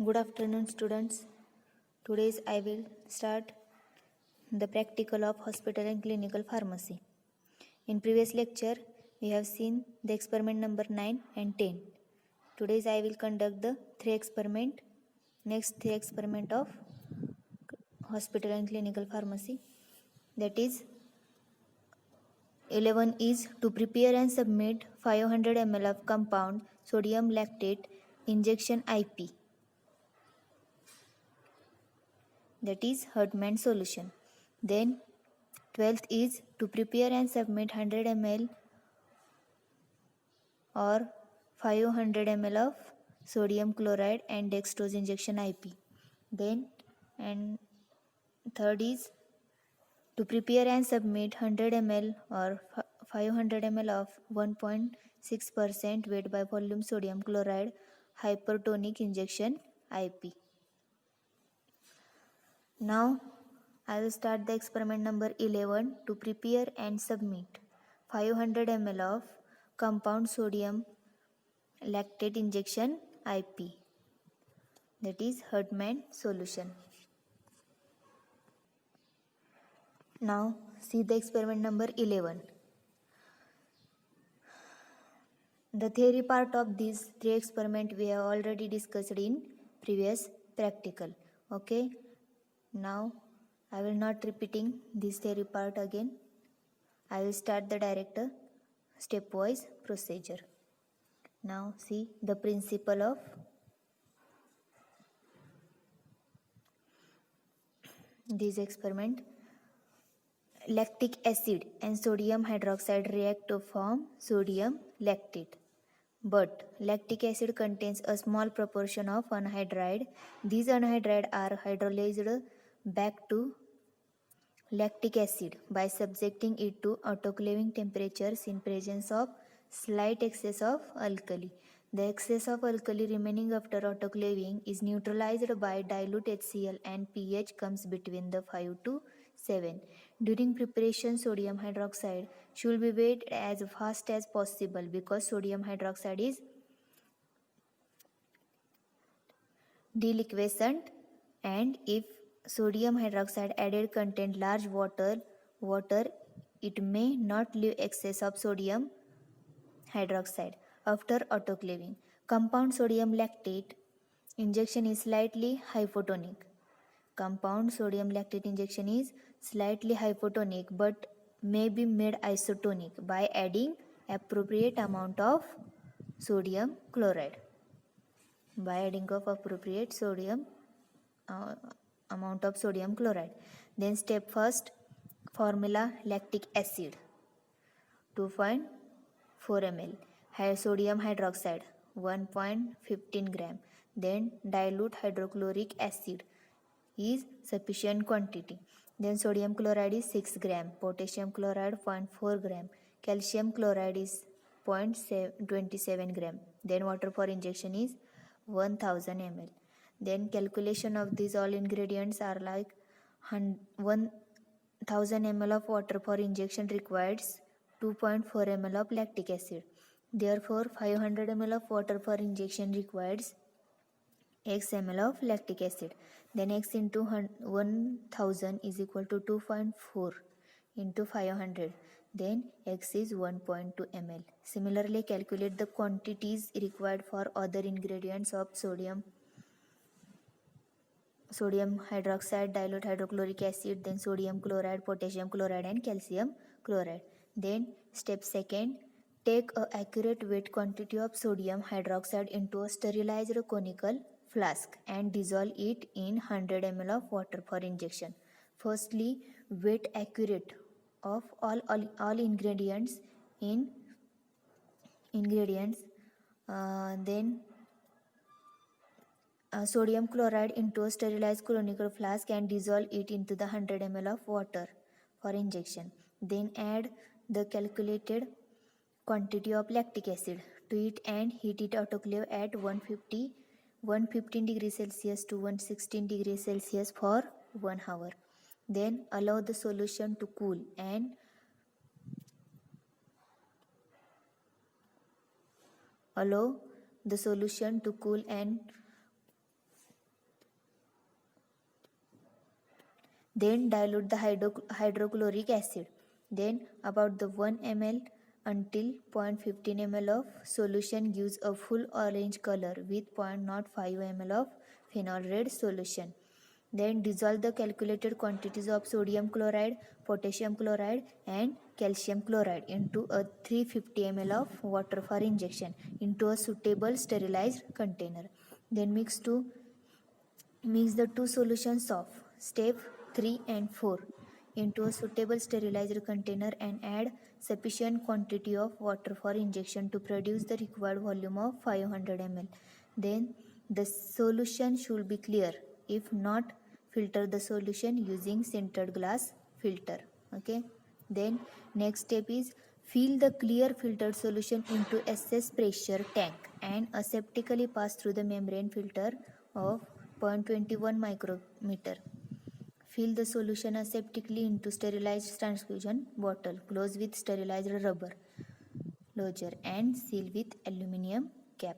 Good afternoon, students. Today I will start the practical of hospital and clinical pharmacy. In previous lecture, we have seen the experiment number 9 and 10. Today I will conduct the next three experiment of hospital and clinical pharmacy. That is, 11 is to prepare and submit 500 ml of compound sodium lactate injection IP. That is Hartmann solution. Then 12th is to prepare and submit 100 ml or 500 ml of sodium chloride and dextrose injection IP. Then and third is to prepare and submit 100 ml or 500 ml of 1.6% weight by volume sodium chloride hypertonic injection IP. Now I will start the experiment number 11 to prepare and submit 500 ml of compound sodium lactate injection IP. That is Hartmann solution. Now see the experiment number 11. The theory part of these three experiments we have already discussed in previous practical. Okay. Now I will not repeating this theory part again. I will start the direct stepwise procedure. Now see the principle of this experiment. Lactic acid and sodium hydroxide react to form sodium lactate. But lactic acid contains a small proportion of anhydride. These anhydride are hydrolyzed back to lactic acid by subjecting it to autoclaving temperatures in presence of slight excess of alkali. The excess of alkali remaining after autoclaving is neutralized by dilute HCl and pH comes between the 5 to 7. During preparation, sodium hydroxide should be weighed as fast as possible because sodium hydroxide is deliquescent, and if sodium hydroxide added contain large water, it may not leave excess of sodium hydroxide after autoclaving. Compound sodium lactate injection is slightly hypotonic. Compound sodium lactate injection is slightly hypotonic but may be made isotonic by adding appropriate amount of sodium chloride. By adding of appropriate sodium amount of sodium chloride. Then step first, formula lactic acid 2.4 ml, sodium hydroxide 1.15 gram. Then dilute hydrochloric acid is sufficient quantity. Then sodium chloride is 6 gram, potassium chloride 0.4 gram, calcium chloride is 0.27 gram. Then water for injection is 1000 ml. Then calculation of these all ingredients are like 1000 ml of water for injection requires 2.4 ml of lactic acid. Therefore 500 ml of water for injection requires x ml of lactic acid. Then x into 1000 is equal to 2.4 into 500. Then x is 1.2 ml. Similarly, calculate the quantities required for other ingredients of sodium hydroxide, dilute hydrochloric acid, then sodium chloride, potassium chloride and calcium chloride. Then step second, take a accurate weight quantity of sodium hydroxide into a sterilized conical flask and dissolve it in 100 ml of water for injection. Firstly, weight accurate of all ingredients in then sodium chloride into a sterilized conical flask and dissolve it into the 100 ml of water for injection. Then add the calculated quantity of lactic acid to it and heat it autoclave at 115 degrees Celsius to 116 degrees Celsius for 1 hour. Then allow the solution to cool and Then dilute the hydrochloric acid. Then about the 1 ml until 0.15 ml of solution gives a full orange color with 0.05 ml of phenol red solution. Then dissolve the calculated quantities of sodium chloride, potassium chloride and calcium chloride into a 350 ml of water for injection into a suitable sterilized container. Then mix the two solutions of step 3 and 4 into a suitable sterilized container and add sufficient quantity of water for injection to produce the required volume of 500 ml. Then the solution should be clear. If not, filter the solution using sintered glass filter. Okay. Then next step is fill the clear filtered solution into SS pressure tank and aseptically pass through the membrane filter of 0.21 micrometer. Fill the solution aseptically into sterilized transfusion bottle. Close with sterilized rubber closure and seal with aluminum cap.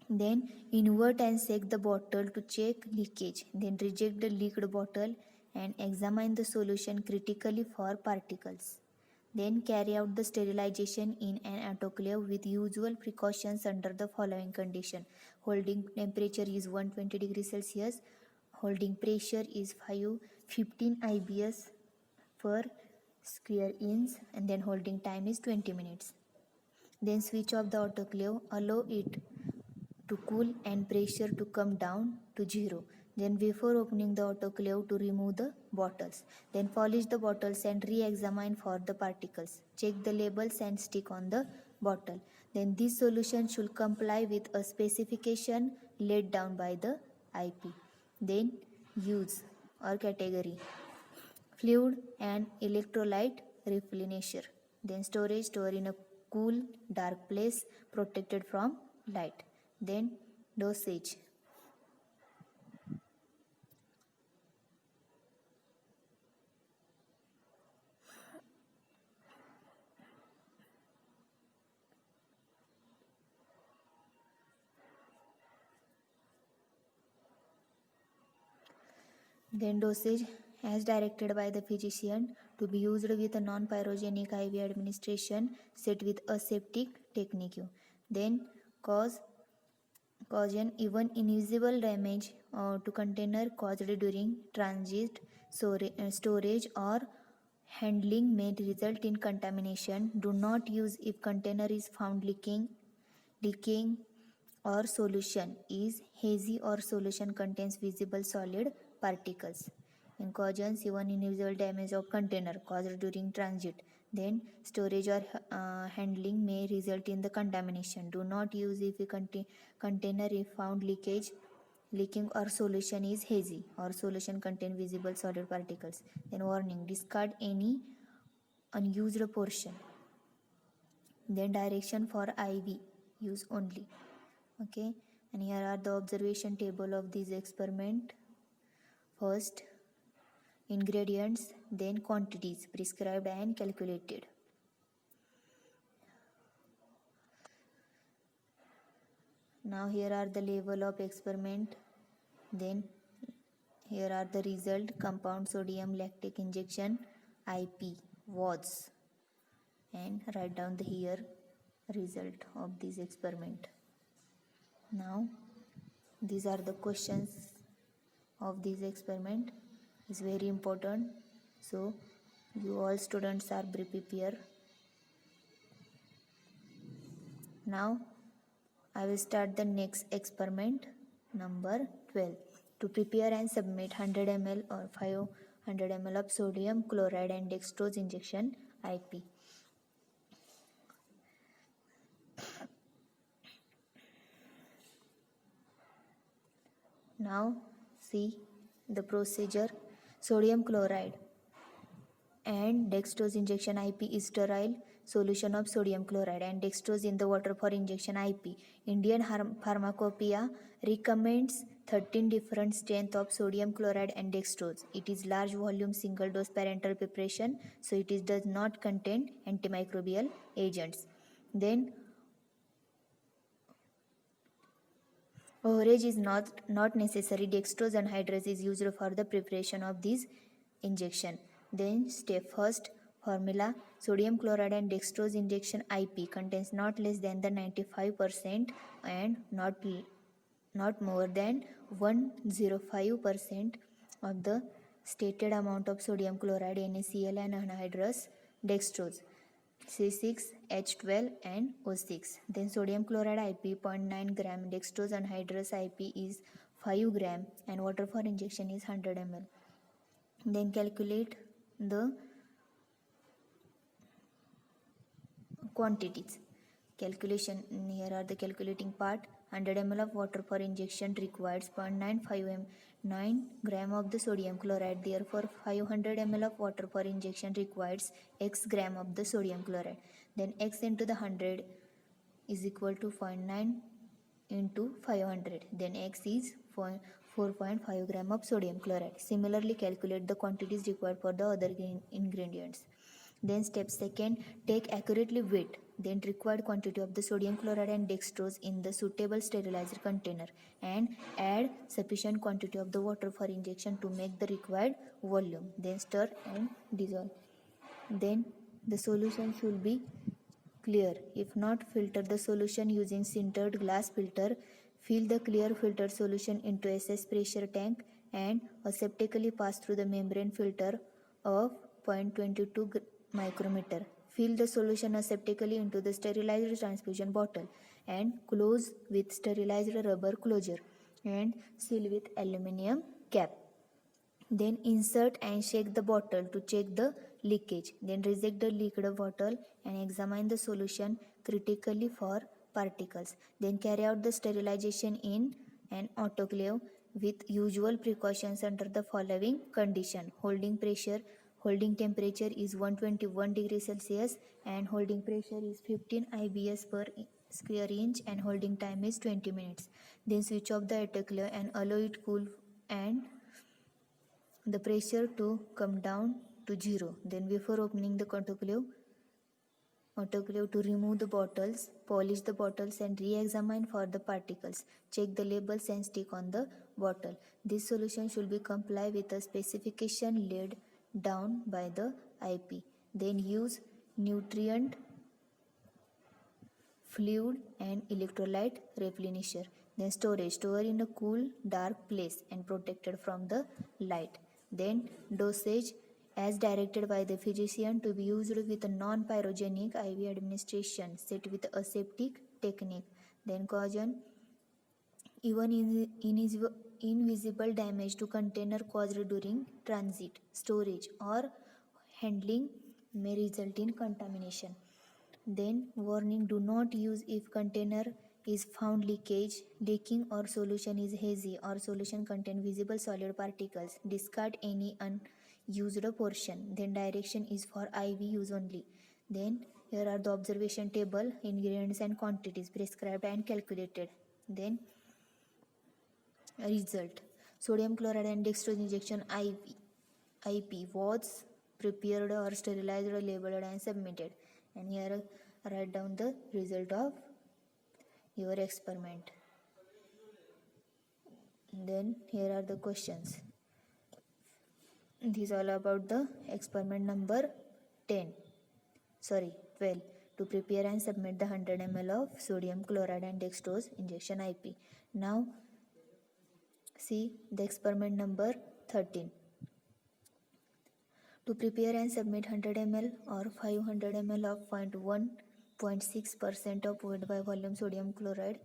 Then invert and shake the bottle to check leakage. Then reject the leaked bottle and examine the solution critically for particles. Then carry out the sterilization in an autoclave with usual precautions under the following condition. Holding temperature is 120 degrees Celsius. Holding pressure is 15 IBS per square inch and then holding time is 20 minutes. Then switch off the autoclave, allow it to cool and pressure to come down to 0. Then before opening the autoclave to remove the bottles. Then polish the bottles and re-examine for the particles. Check the labels and stick on the bottle. Then this solution should comply with a specification laid down by the IP. Then use or category fluid and electrolyte replenisher. Then storage, store in a cool dark place protected from light. Then dosage. Then dosage as directed by the physician to be used with a non-pyrogenic IV administration set with aseptic technique. Then cause an even invisible damage to container caused during transit, storage or handling may result in contamination. Do not use if container is found leaking or solution is hazy or solution contains visible solid particles. In causes even invisible damage of container caused during transit, then storage or handling may result in the contamination. Do not use if a container if found leaking or solution is hazy or solution contain visible solid particles. Then warning, discard any unused portion. Then direction for IV use only. Okay, and here are the observation table of this experiment. First ingredients, then quantities prescribed and calculated. Now here are the level of experiment. Then here are the result. Compound sodium lactate injection IP was, and write down the here result of this experiment. Now these are the questions of this experiment. Is very important, so you all students are prepared. Now I will start the next experiment number 12. To prepare and submit 100 ml or 500 ml of sodium chloride and dextrose injection IP. Now see the procedure. Sodium chloride and dextrose injection IP is sterile solution of sodium chloride and dextrose in the water for injection IP. Indian Pharmacopoeia recommends 13 different strengths of sodium chloride and dextrose. It is large volume single dose parenteral preparation, so it does not contain antimicrobial agents. Then overage is not necessary. Dextrose anhydrous is used for the preparation of these injection. Then step first, formula: sodium chloride and dextrose injection IP contains not less than the 95% and not more than 105% of the stated amount of sodium chloride, NaCl, and anhydrous dextrose C6H12 and O6. Then sodium chloride IP 0.9 gram, dextrose anhydrous IP is 5 gram, and water for injection is 100 ml. Then calculate the quantities. Calculation: here are the calculating part. 100 ml of water for injection requires 0.95 gram of the sodium chloride. Therefore 500 ml of water for injection requires x gram of the sodium chloride. Then x into the 100 is equal to 0.9 into 500. Then x is 4.5 gram of sodium chloride. Similarly, calculate the quantities required for the other ingredients. Then step second, take accurately weight, then required quantity of the sodium chloride and dextrose in the suitable sterilizer container, and add sufficient quantity of the water for injection to make the required volume. Then stir and dissolve. Then the solution should be clear. If not, filter the solution using sintered glass filter. Fill the clear filtered solution into SS pressure tank and aseptically pass through the membrane filter of 0.22 micrometer. Fill the solution aseptically into the sterilized transfusion bottle and close with sterilized rubber closure and seal with aluminum cap. Then insert and shake the bottle to check the leakage. Then reject the leaked bottle and examine the solution critically for particles. Then carry out the sterilization in an autoclave with usual precautions under the following condition: holding temperature is 121 degrees Celsius and holding pressure is 15 IBS per square inch and holding time is 20 minutes. Then switch off the autoclave and allow it cool and the pressure to come down to 0. Then before opening the autoclave to remove the bottles, polish the bottles and re-examine for the particles. Check the labels and stick on the bottle. This solution should be comply with the specification laid down by the IP. Then use nutrient, fluid and electrolyte replenisher. Then storage: store in a cool, dark place and protected from the light. Then dosage as directed by the physician, to be used with a non-pyrogenic IV administration set with aseptic technique. Then caution: even invisible damage to container caused during transit, storage or handling may result in contamination. Then warning: do not use if container is found leaking or solution is hazy or solution contain visible solid particles. Discard any unused portion. Then direction is for IV use only. Then here are the observation table: ingredients and quantities prescribed and calculated. Then result: sodium chloride and dextrose injection IP was prepared or sterilized, labeled and submitted. And here write down the result of your experiment. Then here are the questions. This is all about the experiment number 12. To prepare and submit the 100 ml of sodium chloride and dextrose injection IP. Now see the experiment number 13. To prepare and submit 100 ml or 500 ml of 0.6% of weight by volume sodium chloride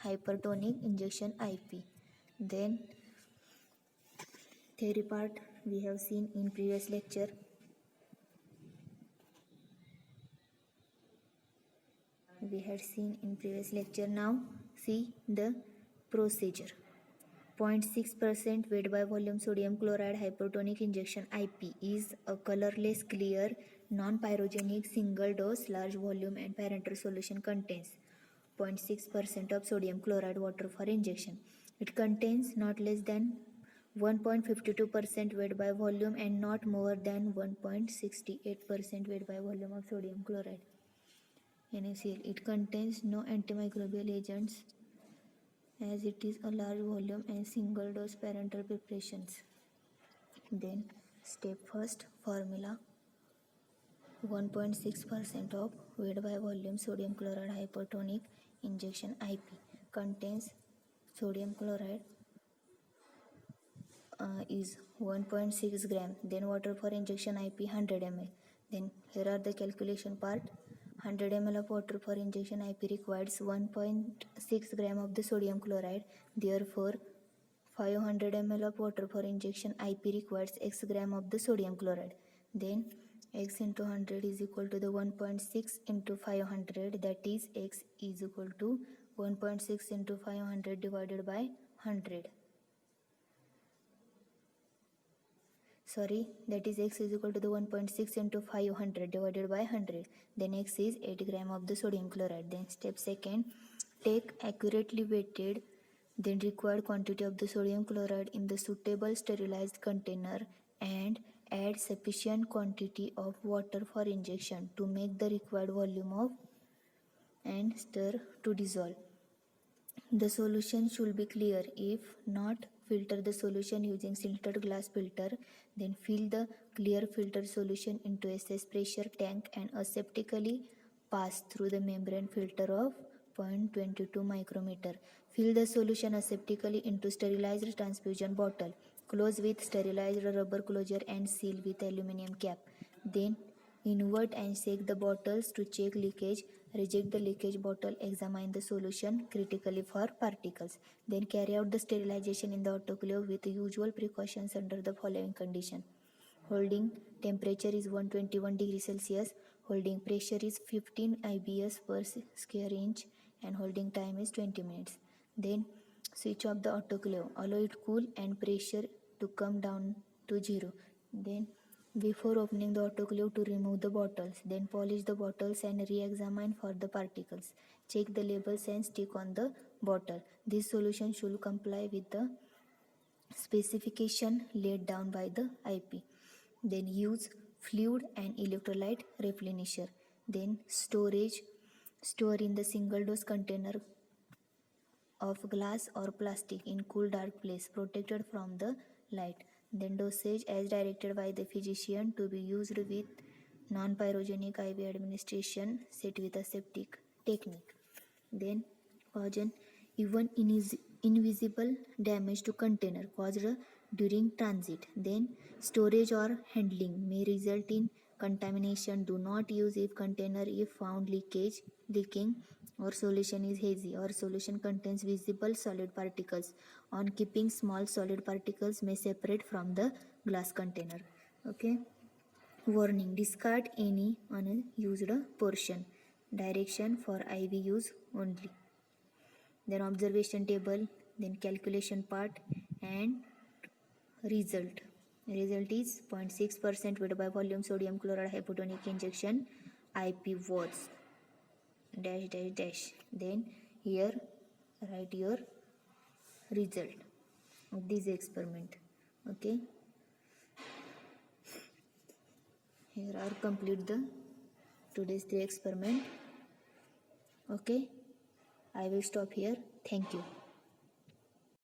hypertonic injection IP. Then theory part we have seen in previous lecture. Now see the procedure. 0.6% weight by volume sodium chloride hypertonic injection IP is a colorless, clear, non-pyrogenic, single dose, large volume and parenteral solution. Contains 0.6% of sodium chloride water for injection. It contains not less than 1.52% weight by volume and not more than 1.68% weight by volume of sodium chloride, NaCl. It contains no antimicrobial agents as it is a large volume and single dose parenteral preparations. Then Step first, formula 1.6% of weight by volume sodium chloride hypertonic injection IP contains sodium chloride is 1.6 gram. Then water for injection IP 100 ml. Then here are the calculation part. 100 ml of water for injection IP requires 1.6 gram of the sodium chloride. Therefore 500 ml of water for injection IP requires x gram of the sodium chloride. Then x into 100 is equal to the 1.6 into 500, that is x is equal to 1.6 into 500 divided by 100. That is x is equal to the 1.6 into 500 divided by 100. Then x is 8 gram of the sodium chloride. Then step second, take accurately weighted then required quantity of the sodium chloride in the suitable sterilized container and add sufficient quantity of water for injection to make the required volume of and stir to dissolve. The solution should be clear. If not, filter the solution using sintered glass filter. Then fill the clear filter solution into SS pressure tank and aseptically pass through the membrane filter of 0.22 micrometer. Fill the solution aseptically into sterilized transfusion bottle. Close with sterilized rubber closure and seal with aluminum cap. Then invert and shake the bottles to check leakage. Reject the leakage bottle. Examine the solution critically for particles. Then carry out the sterilization in the autoclave with usual precautions under the following condition. Holding temperature is 121 degrees Celsius. Holding pressure is 15 IBS per square inch and holding time is 20 minutes. Then switch off the autoclave. Allow it cool and pressure to come down to 0. Then before opening the autoclave to remove the bottles. Then polish the bottles and re-examine for the particles. Check the labels and stick on the bottle. This solution should comply with the specification laid down by the IP. Then use fluid and electrolyte replenisher. Then store in the single dose container of glass or plastic in cool dark place protected from the light. Then dosage as directed by the physician to be used with non-pyrogenic IV administration set with aseptic technique. Then cause an even invisible damage to container caused during transit. Then storage or handling may result in contamination. Do not use if container if found leaking or solution is hazy or solution contains visible solid particles. On keeping small solid particles may separate from the glass container. Okay. Warning: discard any unused portion. Direction for IV use only. Then observation table, then calculation part and result. Result is 0.6% weight by volume sodium chloride hypotonic injection IP was dash dash dash. Then here write your result of this experiment. Okay, here are complete the today's 3 experiment. Okay, I will stop here. Thank you.